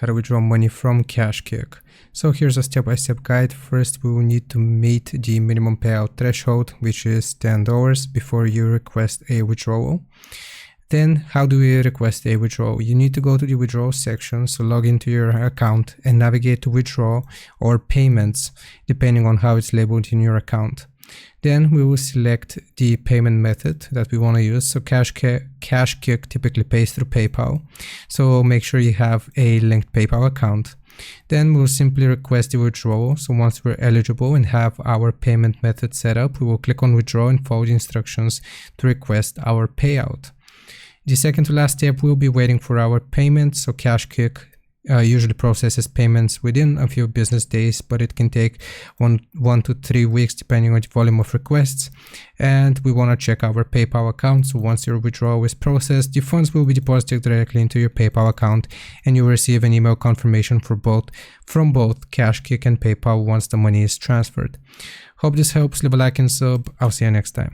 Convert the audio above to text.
how to withdraw money from KashKick. So here's a step-by-step guide. First, we will need to meet the minimum payout threshold, which is $10 before you request a withdrawal. Then how do we request a withdrawal? You need to go to the withdrawal section, so log into your account and navigate to withdraw or payments, depending on how it's labeled in your account. Then we will select the payment method that we want to use. So KashKick typically pays through PayPal, so make sure you have a linked PayPal account. Then we'll simply request the withdrawal. So once we're eligible and have our payment method set up, we will click on withdraw and follow the instructions to request our payout. The second to last step, we'll be waiting for our payment. So KashKick usually processes payments within a few business days, but it can take one to 3 weeks depending on the volume of requests. And we want to check our PayPal account. So once your withdrawal is processed, the funds will be deposited directly into your PayPal account, and you will receive an email confirmation from both KashKick and PayPal once the money is transferred. Hope this helps. Leave a like and sub. I'll see you next time.